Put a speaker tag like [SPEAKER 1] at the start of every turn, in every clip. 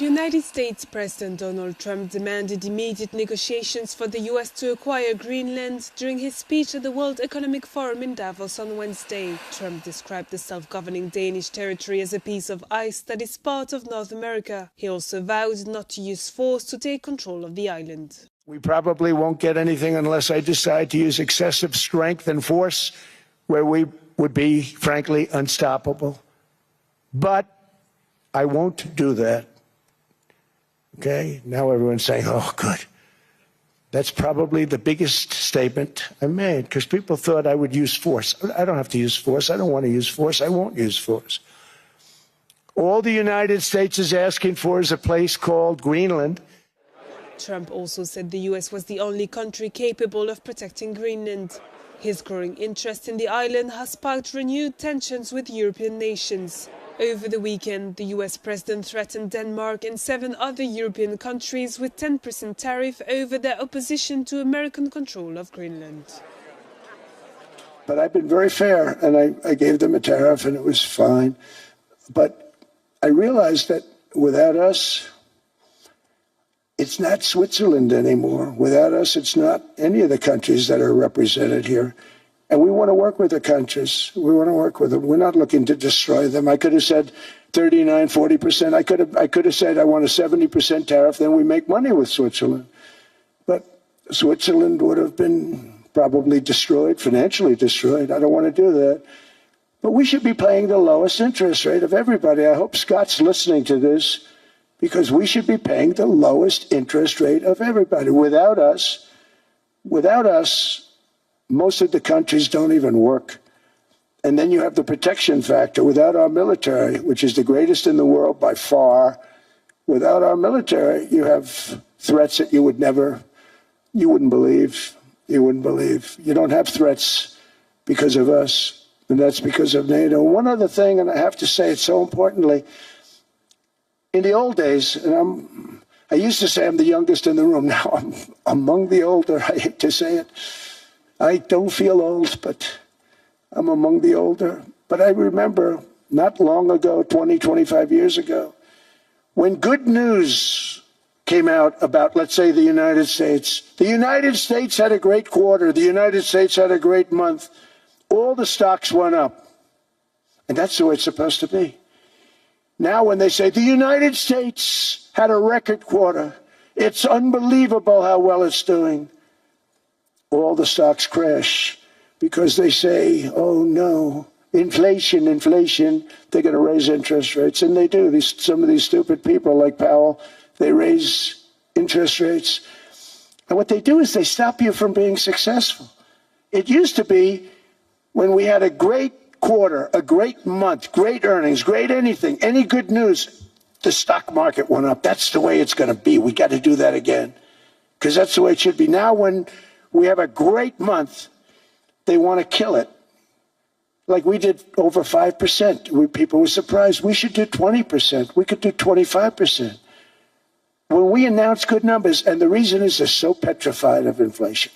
[SPEAKER 1] United States President Donald Trump demanded immediate negotiations for the U.S. to acquire Greenland during his speech at the World Economic Forum in Davos on Wednesday. Trump described the self-governing Danish territory as a piece of ice that is part of North America. He also vowed not to use force to take control of the island.
[SPEAKER 2] We probably won't get anything unless I decide to use excessive strength and force where we would be, frankly, unstoppable. But I won't do that. Okay, now everyone's saying, oh, good. That's probably the biggest statement I made because people thought I would use force. I don't have to use force. I don't want to use force. I won't use force. All the United States is asking for is a place called Greenland.
[SPEAKER 1] Trump also said the U.S. was the only country capable of protecting Greenland. His growing interest in the island has sparked renewed tensions with European nations. Over the weekend, the U.S. president threatened Denmark and 7 other European countries with 10% tariff over their opposition to American control of Greenland.
[SPEAKER 2] But I've been very fair, and I gave them a tariff, and it was fine. But I realized that without us, it's not Switzerland anymore. Without us, it's not any of the countries that are represented here. And we want to work with the countries. We want to work with them. We're not looking to destroy them. I could have said 39, 40%. I could have said I want a 70% tariff, then we make money with Switzerland. But Switzerland would have been probably destroyed, financially destroyed. I don't want to do that. But we should be paying the lowest interest rate of everybody. I hope Scott's listening to this because we should be paying the lowest interest rate of everybody. Without us, most of the countries don't even work. And then you have the protection factor. Without our military, which is the greatest in the world by far, without our military, you have threats that you wouldn't believe. You wouldn't believe. You don't have threats because of us, and that's because of NATO. One other thing, and I have to say it so importantly, in the old days, and I used to say I'm the youngest in the room. Now I'm among the older. I hate to say it. I don't feel old, but I'm among the older. But I remember not long ago, 20, 25 years ago, when good news came out about, let's say, the United States. The United States had a great quarter. The United States had a great month. All the stocks went up. And that's the way it's supposed to be. Now when they say the United States had a record quarter, it's unbelievable how well it's doing. All the stocks crash because they say, oh no, inflation, they're going to raise interest rates. And they do. Some of these stupid people like Powell, they raise interest rates. And what they do is they stop you from being successful. It used to be when we had a great quarter, a great month, great earnings, great anything, any good news, the stock market went up. That's the way it's going to be. We got to do that again because that's the way it should be. Now when we have a great month, they want to kill it. Like we did over 5%. People were surprised. We should do 20%. We could do 25%. When we announce good numbers, and the reason is they're so petrified of inflation.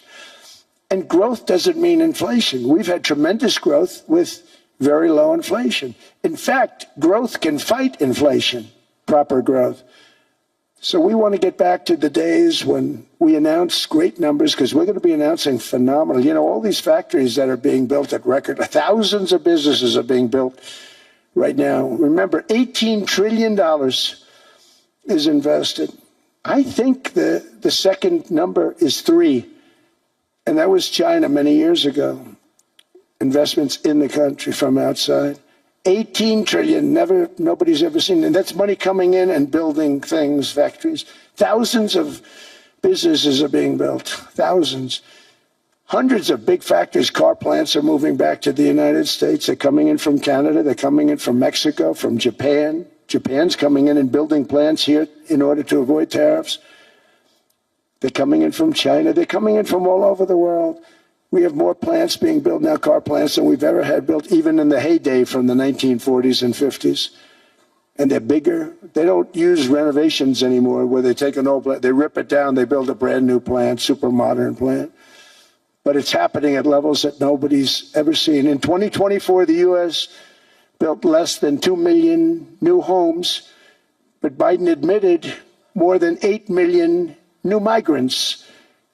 [SPEAKER 2] And growth doesn't mean inflation. We've had tremendous growth with very low inflation. In fact, growth can fight inflation, proper growth. So we want to get back to the days when we announce great numbers because we're going to be announcing phenomenal. You know, all these factories that are being built at record, thousands of businesses are being built right now. Remember, $18 trillion is invested. I think the second number is 3, and that was China many years ago. Investments in the country from outside. 18 trillion, nobody's ever seen. And that's money coming in and building things, factories. Thousands of businesses are being built, thousands. Hundreds of big factories, car plants are moving back to the United States. They're coming in from Canada, they're coming in from Mexico, from Japan. Japan's coming in and building plants here in order to avoid tariffs. They're coming in from China, they're coming in from all over the world. We have more plants being built now, car plants, than we've ever had built, even in the heyday from the 1940s and 50s. And they're bigger. They don't use renovations anymore where they take an old plant, they rip it down, they build a brand new plant, super modern plant. But it's happening at levels that nobody's ever seen. In 2024, the U.S. built less than 2 million new homes. but Biden admitted more than 8 million new migrants.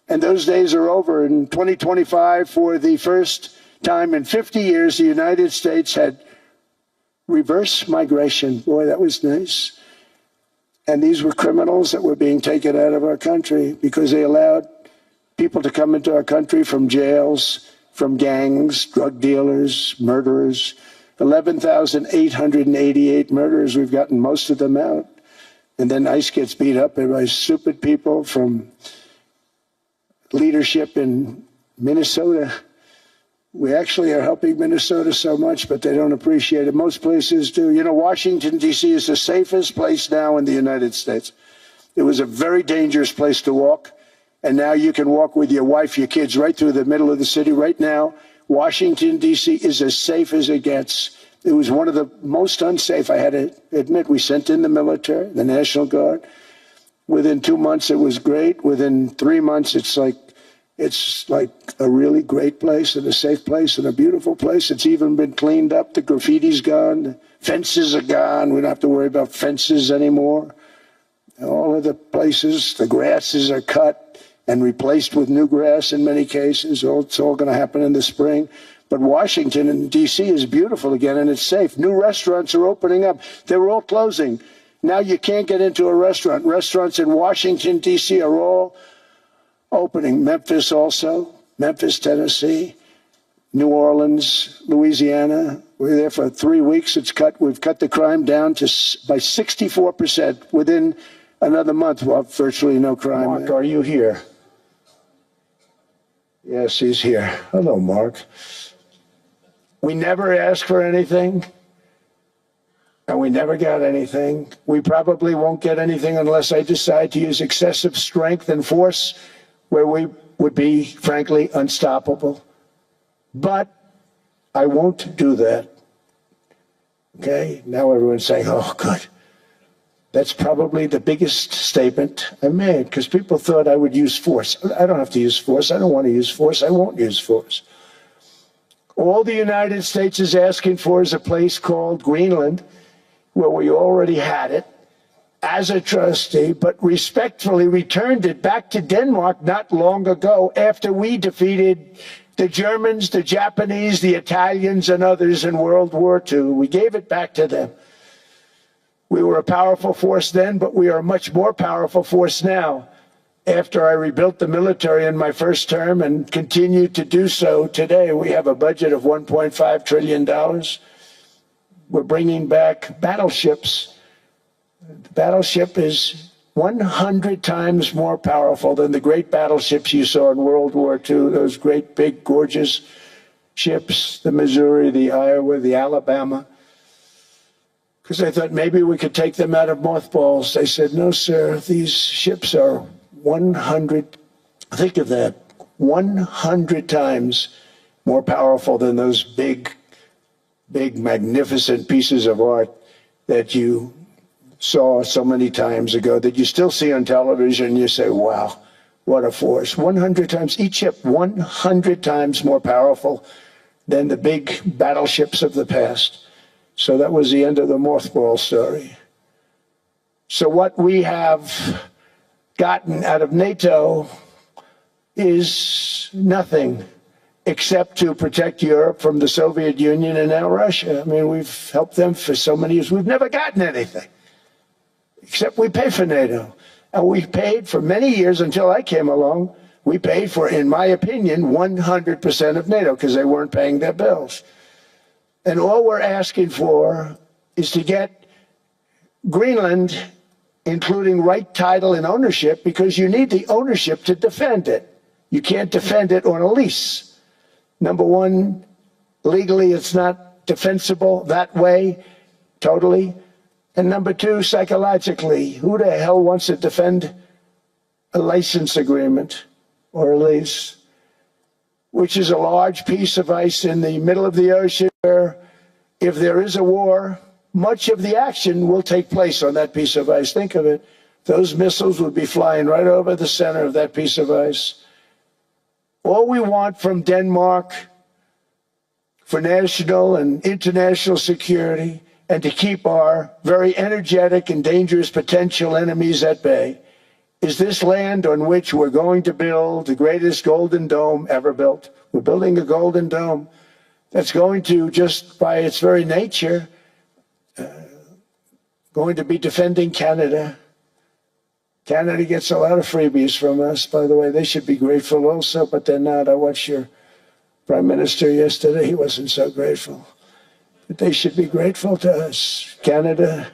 [SPEAKER 2] And those days are over. In 2025, for the first time in 50 years, the United States had reverse migration. Boy, that was nice. And these were criminals that were being taken out of our country because they allowed people to come into our country from jails, from gangs, drug dealers, murderers. 11,888 murderers. We've gotten most of them out. And then ICE gets beat up by stupid people from leadership in Minnesota. We actually are helping Minnesota so much, but they don't appreciate it. Most places do. You know, Washington, D.C. is the safest place now in the United States. It was a very dangerous place to walk, and now you can walk with your wife, your kids, right through the middle of the city. Right now, Washington, D.C. is as safe as it gets. It was one of the most unsafe, I had to admit. We sent in the military, the National Guard. Within 2 months, it was great. Within 3 months, it's like a really great place and a safe place and a beautiful place. It's even been cleaned up. The graffiti's gone. The fences are gone. We don't have to worry about fences anymore. All of the places, the grasses are cut and replaced with new grass in many cases. It's all going to happen in the spring. But Washington and D.C. is beautiful again, and it's safe. New restaurants are opening up. They were all closing. Now you can't get into a restaurant. Restaurants in Washington, D.C. are all opening. Memphis also, Memphis, Tennessee, New Orleans, Louisiana. We're there for 3 weeks. We've cut the crime down by 64%. Within another month, we'll have virtually no crime. Mark, are you here? Yes, he's here. Hello, Mark. We never asked for anything, and we never got anything. We probably won't get anything unless I decide to use excessive strength and force where we would be, frankly, unstoppable. But I won't do that. Okay? Now everyone's saying, oh, good. That's probably the biggest statement I made, because people thought I would use force. I don't have to use force. I don't want to use force. I won't use force. All the United States is asking for is a place called Greenland, where we already had it as a trustee, but respectfully returned it back to Denmark not long ago after we defeated the Germans, the Japanese, the Italians, and others in World War II. We gave it back to them. We were a powerful force then, but we are a much more powerful force now. After I rebuilt the military in my first term and continue to do so today, we have a budget of $1.5 trillion. We're bringing back battleships. The battleship is 100 times more powerful than the great battleships you saw in World War II, those great, big, gorgeous ships, the Missouri, the Iowa, the Alabama. Because I thought maybe we could take them out of mothballs. They said, no, sir, these ships are 100, think of that, 100 times more powerful than those big, magnificent pieces of art that you saw so many times ago, that you still see on television. You say, wow, what a force. 100 times, each ship 100 times more powerful than the big battleships of the past. So that was the end of the mothball story. So what we have gotten out of NATO is nothing except to protect Europe from the Soviet Union and now Russia. I mean, we've helped them for so many years. We've never gotten anything, except we pay for NATO. And we paid for many years until I came along. We paid for, in my opinion, 100% of NATO because they weren't paying their bills. And all we're asking for is to get Greenland, including right title and ownership, because you need the ownership to defend it. You can't defend it on a lease. Number one, legally it's not defensible that way, totally. And number two, psychologically, who the hell wants to defend a license agreement or a lease, which is a large piece of ice in the middle of the ocean where if there is a war, much of the action will take place on that piece of ice. Think of it. Those missiles would be flying right over the center of that piece of ice. All we want from Denmark for national and international security and to keep our very energetic and dangerous potential enemies at bay is this land on which we're going to build the greatest golden dome ever built. We're building a golden dome that's going to, just by its very nature, going to be defending Canada. Canada gets a lot of freebies from us, by the way. They should be grateful also, but they're not. I watched your Prime Minister yesterday. He wasn't so grateful. But they should be grateful to us. Canada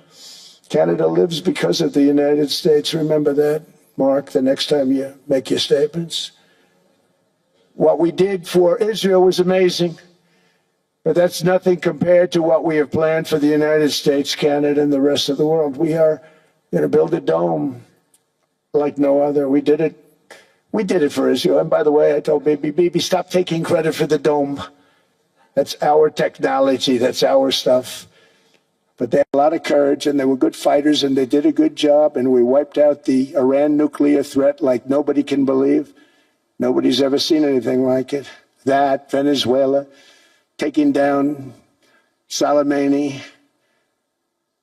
[SPEAKER 2] lives because of the United States. Remember that, Mark, the next time you make your statements. What we did for Israel was amazing, but that's nothing compared to what we have planned for the United States, Canada, and the rest of the world. We are going to build a dome like no other. We did it for Israel. And by the way, I told Bibi, stop taking credit for the dome. That's our technology. That's our stuff. But they had a lot of courage, and they were good fighters, and they did a good job, and we wiped out the Iran nuclear threat like nobody can believe. Nobody's ever seen anything like it. That, Venezuela, taking down Soleimani,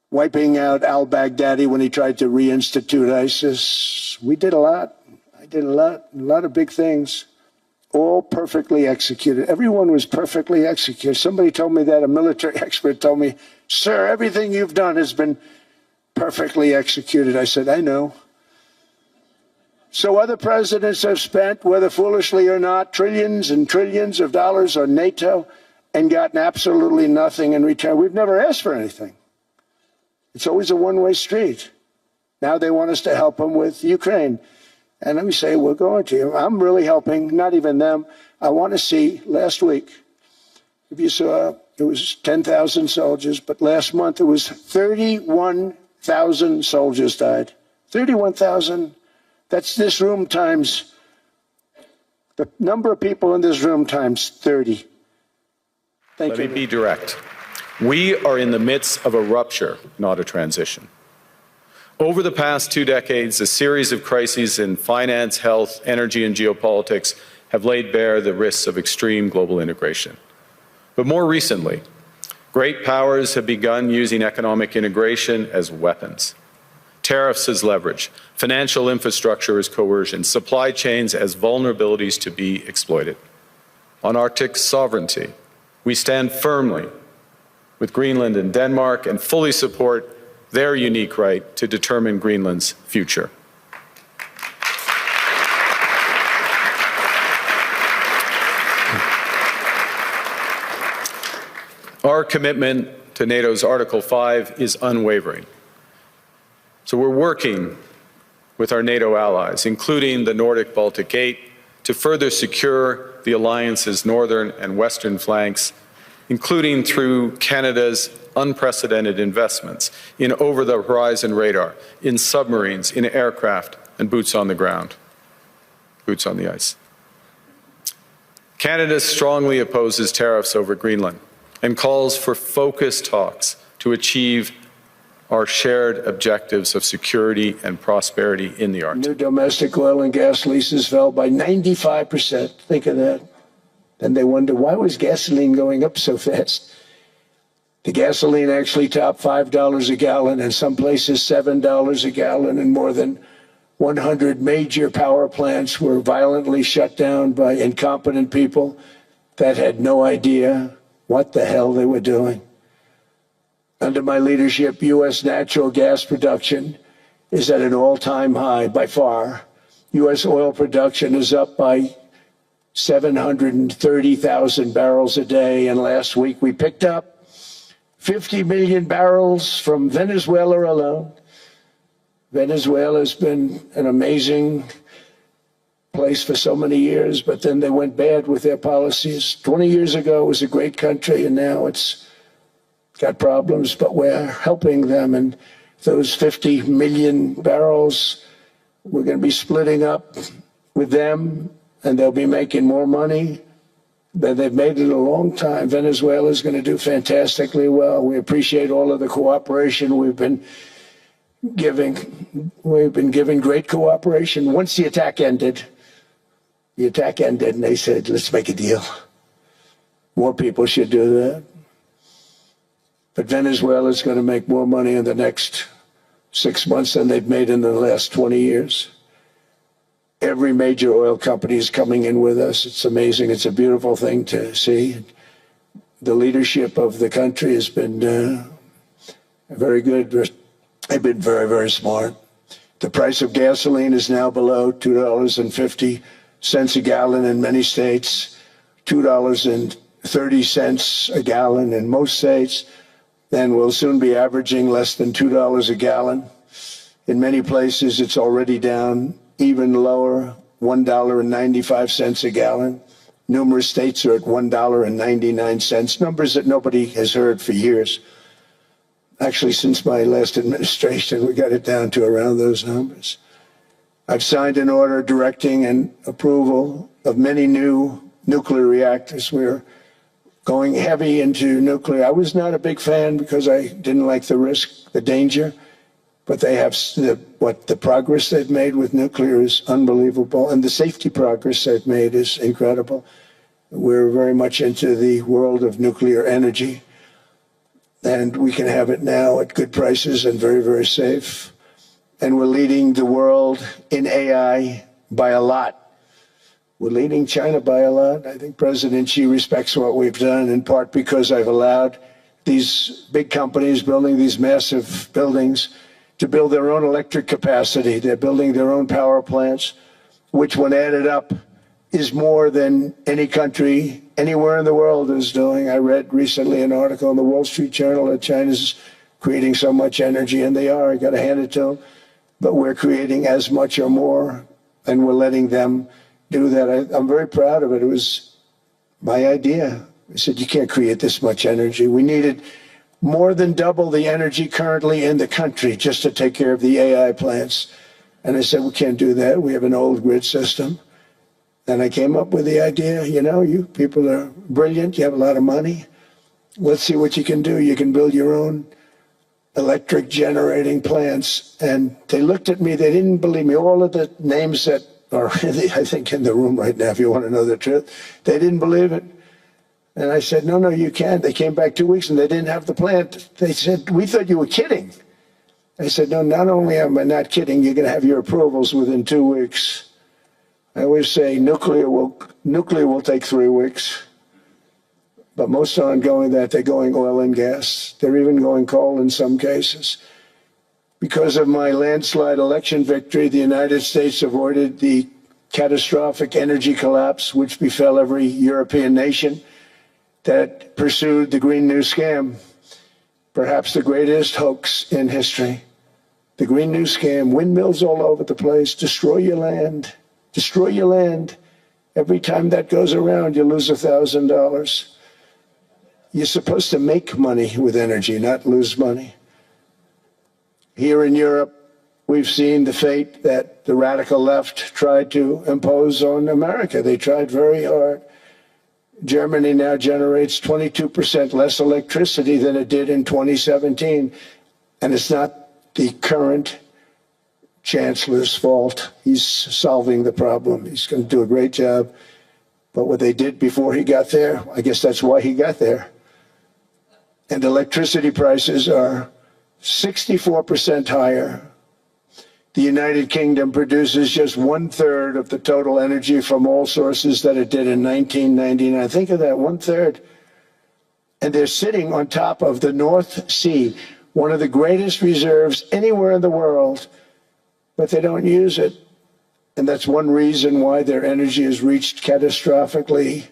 [SPEAKER 2] wiping out al-Baghdadi when he tried to reinstitute ISIS. We did a lot. I did a lot of big things, all perfectly executed. Everyone was perfectly executed. Somebody told me that, a military expert told me, sir, everything you've done has been perfectly executed. I said, I know. So other presidents have spent, whether foolishly or not, trillions and trillions of dollars on NATO and gotten absolutely nothing in return. We've never asked for anything. It's always a one-way street. Now they want us to help them with Ukraine. And let me say, we're going to. I'm really helping, not even them. I want to see, last week, if you saw, it was 10,000 soldiers, but last month it was 31,000 soldiers died. 31,000. That's this room times, the number of people in this room times 30. Thank you.
[SPEAKER 3] Let me be direct. We are in the midst of a rupture, not a transition. Over the past 2 decades, a series of crises in finance, health, energy, and geopolitics have laid bare the risks of extreme global integration. But more recently, great powers have begun using economic integration as weapons. Tariffs as leverage, financial infrastructure as coercion, supply chains as vulnerabilities to be exploited. On Arctic sovereignty, we stand firmly with Greenland and Denmark and fully support their unique right to determine Greenland's future. Our commitment to NATO's Article 5 is unwavering. So we're working with our NATO allies, including the Nordic-Baltic Gate, to further secure the alliance's northern and western flanks, including through Canada's unprecedented investments in over-the-horizon radar, in submarines, in aircraft, and boots on the ground, boots on the ice. Canada strongly opposes tariffs over Greenland and calls for focused talks to achieve our shared objectives of security and prosperity in the Arctic.
[SPEAKER 2] New domestic oil and gas leases fell by 95%. Think of that. And they wonder, why was gasoline going up so fast? The gasoline actually topped $5 a gallon, and some places $7 a gallon, and more than 100 major power plants were violently shut down by incompetent people that had no idea what the hell they were doing. Under my leadership, U.S. natural gas production is at an all-time high by far. U.S. oil production is up by 730,000 barrels a day, and last week we picked up 50 million barrels from Venezuela alone. Venezuela has been an amazing place for so many years, but then they went bad with their policies. 20 years ago it was a great country, and now it's got problems, but we're helping them. And those 50 million barrels, we're going to be splitting up with them, and they'll be making more money. They've made it a long time. Venezuela is going to do fantastically well. We appreciate all of the cooperation we've been giving. We've been giving great cooperation. Once the attack ended, and they said, let's make a deal. More people should do that. But Venezuela is going to make more money in the next 6 months than they've made in the last 20 years. Every major oil company is coming in with us. It's amazing. It's a beautiful thing to see. The leadership of the country has been very good. They've been very, very smart. The price of gasoline is now below $2.50 a gallon in many states, $2.30 a gallon in most states. Then we'll soon be averaging less than $2 a gallon. In many places, it's already down even lower, $1.95 a gallon. Numerous states are at $1.99, numbers that nobody has heard for years. Actually, since my last administration, we got it down to around those numbers. I've signed an order directing and approval of many new nuclear reactors. We're going heavy into nuclear. I was not a big fan because I didn't like the risk, the danger, but they have the progress they've made with nuclear is unbelievable, and the safety progress they've made is incredible. We're very much into the world of nuclear energy, and we can have it now at good prices and very, very safe. And we're leading the world in AI by a lot. We're leading China by a lot. I think President Xi respects what we've done, in part because I've allowed these big companies building these massive buildings to build their own electric capacity. They're building their own power plants, which when added up is more than any country anywhere in the world is doing. I read recently an article in the Wall Street Journal that China's creating so much energy, and they are. I got to hand it to them. But we're creating as much or more, and we're letting them do that. I'm very proud of it. It was my idea. I said, you can't create this much energy. We needed more than double the energy currently in the country just to take care of the AI plants. And I said, we can't do that. We have an old grid system. And I came up with the idea, you know, you people are brilliant. You have a lot of money. Let's see what you can do. You can build your own electric generating plants. And they looked at me. They didn't believe me. All of the names that are, I think, in the room right now, if you want to know the truth, they didn't believe it. And I said, no, you can't. They came back 2 weeks and they didn't have the plant. They said, we thought you were kidding. I said, no, not only am I not kidding, you're going to have your approvals within 2 weeks. I always say nuclear will take 3 weeks. But most aren't going that. They're going oil and gas. They're even going coal in some cases. Because of my landslide election victory, the United States avoided the catastrophic energy collapse which befell every European nation that pursued the Green New Scam, perhaps the greatest hoax in history. The Green New Scam, windmills all over the place, destroy your land, destroy your land. Every time that goes around, you lose $1,000. You're supposed to make money with energy, not lose money. Here in Europe, we've seen the fate that the radical left tried to impose on America. They tried very hard. Germany now generates 22% less electricity than it did in 2017. And it's not the current chancellor's fault. He's solving the problem. He's going to do a great job. But what they did before he got there, I guess that's why he got there. And electricity prices are 64% higher. The United Kingdom produces just 1/3 of the total energy from all sources that it did in 1999. Think of that, 1/3. And they're sitting on top of the North Sea, one of the greatest reserves anywhere in the world, but they don't use it. And that's one reason why their energy has reached catastrophically